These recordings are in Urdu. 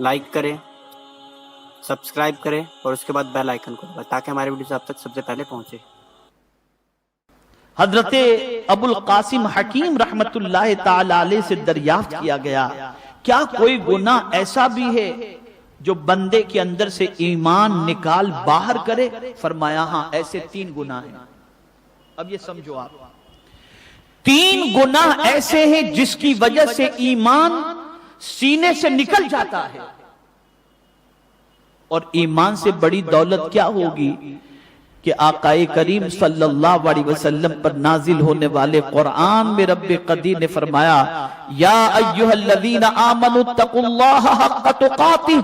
لائک کریں، سبسکرائب کریں اور اس کے بعد بیل آئیکن کو دبائیں تاکہ ہمارے ویڈیوز آپ تک سب سے پہلے پہنچے۔ حضرت ابو القاسم حکیم رحمت اللہ تعالی علیہ سے دریافت کیا گیا، کیا کوئی گناہ ایسا بھی ہے جو بندے کے اندر سے ایمان نکال باہر کرے؟ فرمایا ہاں، ایسے 3 گناہ ہیں۔ اب یہ سمجھو آپ، 3 گناہ ایسے ہیں جس کی وجہ سے ایمان سینے سے نکل جاتا ہے، اور ایمان سے بڑی دولت کیا ہوگی کہ آقا کریم صلی اللہ علیہ وسلم پر نازل ہونے والے قرآن میں رب قدیر نے فرمایا، یا ایھا الذین آمنوا اتقوا اللہ حق تقاتہ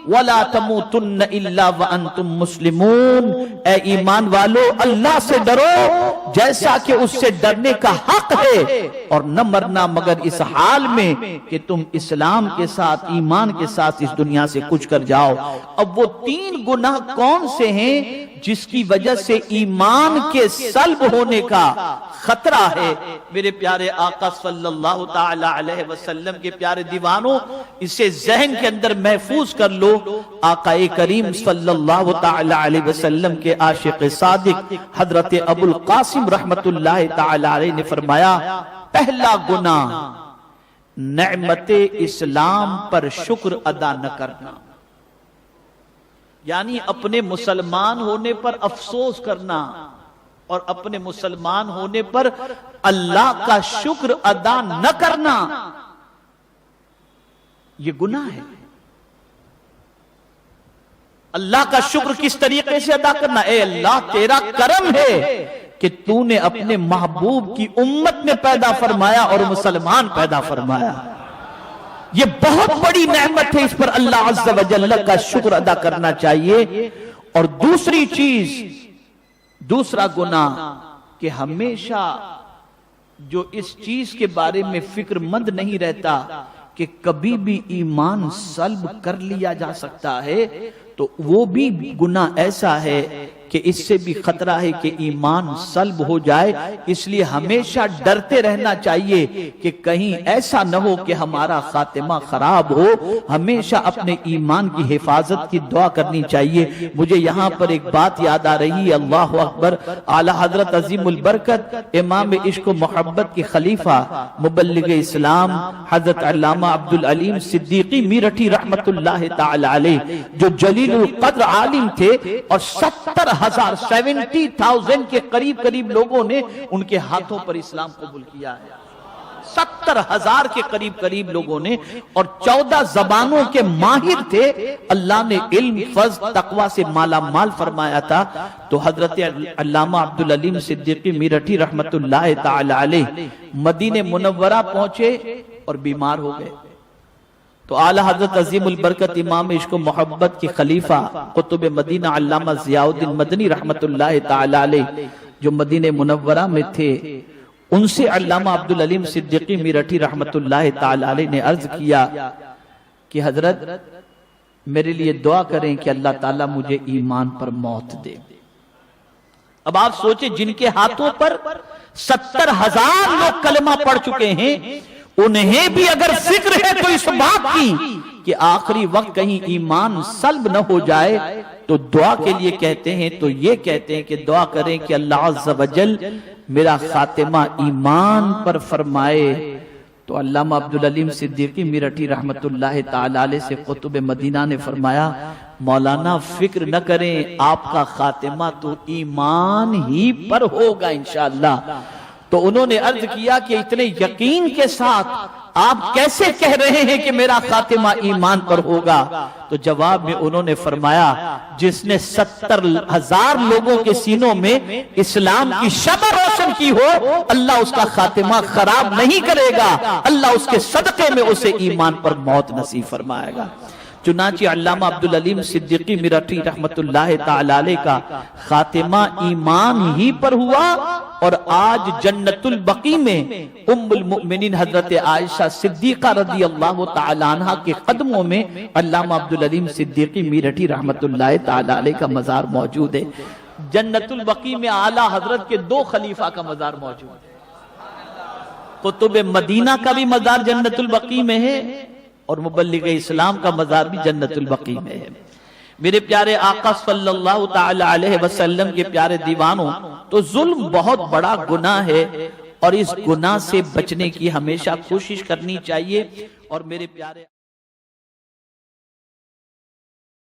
ولا تموتن الا وانتم مسلمون۔ اے ایمان والو، اللہ سے ڈرو جیسا کہ اس سے ڈرنے کا حق ہے، اور نہ مرنا مگر اس حال میں کہ تم اسلام کے ساتھ، ایمان کے ساتھ اس دنیا سے کچھ کر جاؤ۔ اب وہ 3 گناہ کون سے ہیں جس کی وجہ سے ایمان کے سلب ہونے کا خطرہ ہے؟ میرے پیارے آقا صلی اللہ تعالی علیہ وسلم کے پیارے دیوانوں، اسے ذہن کے اندر محفوظ کر لو۔ آقا کریم صلی اللہ تعالی علیہ وسلم کے عاشق صادق حضرت ابو القاسم رحمت اللہ تعالی علیہ نے فرمایا، پہلا گناہ نعمت اسلام پر شکر ادا نہ کرنا، یعنی اپنے مسلمان ہونے پر افسوس کرنا اور اپنے مسلمان ہونے پر اللہ کا شکر ادا نہ کرنا، یہ گناہ ہے۔ اللہ کا شکر کس طریقے سے ادا کرنا؟ اے اللہ، تیرا کرم ہے کہ تو نے اپنے محبوب کی امت میں پیدا فرمایا اور مسلمان پیدا فرمایا، یہ بہت بڑی نعمت ہے، اس پر اللہ عز و جل کا شکر ادا کرنا چاہیے۔ اور دوسری چیز، دوسرا گناہ کہ ہمیشہ جو اس چیز کے بارے میں فکر مند نہیں رہتا کہ کبھی بھی ایمان سلب کر لیا جا سکتا ہے، تو وہ بھی گناہ ایسا ہے کہ اس سے بھی خطرہ ہے کہ ایمان سلب ہو جائے۔ اس لیے ہمیشہ ڈرتے رہنا چاہیے کہ کہیں ایسا نہ ہو کہ ہمارا خاتمہ خراب ہو۔ ہمیشہ اپنے ایمان کی حفاظت کی دعا کرنی چاہیے۔ مجھے یہاں پر ایک بات یاد آ رہی ہے، اللہ اکبر، اعلی حضرت عظیم البرکت امام عشق و محبت کے خلیفہ مبلغ اسلام حضرت علامہ عبدالعلیم صدیقی میرٹھی رحمت اللہ تعالی علیہ، جو جلیل القدر عالم تھے، اور 70,000 کے قریب لوگوں نے ان کے ہاتھوں پر اسلام قبول کیا ہے، 70,000 کے قریب لوگوں نے، اور 14 زبانوں کے ماہر تھے۔ اللہ نے علم، فضل، تقوی سے مالا مال فرمایا تھا۔ تو حضرت علامہ عبدالعلیم صدیقی میرٹھی رحمت اللہ تعالی علیہ مدینہ منورہ پہنچے اور بیمار ہو گئے۔ تو اعلی حضرت عظیم البرکت امام عشق و محبت کی خلیفہ قطب مدینہ علامہ ضیاء الدین مدنی رحمت اللہ تعالی علیہ، جو مدینہ منورہ میں تھے، ان سے علامہ عبدالعلیم صدیقی میرٹھی رحمت اللہ تعالی علیہ نے عرض کیا کہ حضرت میرے لیے دعا کریں کہ اللہ تعالیٰ مجھے ایمان پر موت دے۔ اب آپ سوچیں، جن کے ہاتھوں پر 70,000 لوگ کلمہ پڑھ چکے ہیں، انہیں بھی اگر فکر ہے تو اس بات کی کہ آخری وقت کہیں ایمان سلب نہ ہو جائے، تو دعا کے لیے کہتے ہیں، تو یہ کہتے ہیں کہ دعا کریں کہ اللہ عز و جل میرا خاتمہ ایمان پر فرمائے۔ تو علامہ عبدالعلیم صدیقی میرٹھی رحمت اللہ تعالی علیہ سے قطب مدینہ نے فرمایا، مولانا فکر نہ کریں، آپ کا خاتمہ تو ایمان ہی پر ہوگا انشاءاللہ۔ تو انہوں نے عرض کیا کہ اتنے یقین کے ساتھ آپ کیسے کہہ رہے ہیں کہ میرا خاتمہ ایمان پر ہوگا؟ تو جواب میں انہوں نے فرمایا، جس نے 70,000 لوگوں کے سینوں میں اسلام کی شمع روشن کی ہو، اللہ اس کا خاتمہ خراب نہیں کرے گا، اللہ اس کے صدقے میں اسے ایمان پر موت نصیب فرمائے گا۔ چنانچہ علامہ عبدالعلیم صدیقی میرٹھی رحمت اللہ تعالی علیہ کا خاتمہ ایمان ہی پر ہوا، اور آج جنت البقیع میں ام المؤمنین حضرت عائشہ صدیقہ رضی اللہ تعالی عنہ کے قدموں میں علامہ عبدالعلیم صدیقی میرٹھی رحمت اللہ تعالی علیہ کا مزار موجود ہے۔ جنت البقیع میں اعلیٰ حضرت کے 2 خلیفہ کا مزار موجود ہے۔ قطب مدینہ کا بھی مزار جنت البقیع میں ہے، اور مبلغ اسلام کا مزار بھی جنت البقیع میں ہے۔ میرے پیارے آقا صلی اللہ تعالی علیہ وسلم کے پیارے دیوانوں، تو ظلم بہت بڑا گناہ ہے اور اس گناہ سے بچنے کی ہمیشہ کوشش کرنی چاہیے۔ اور میرے پیارے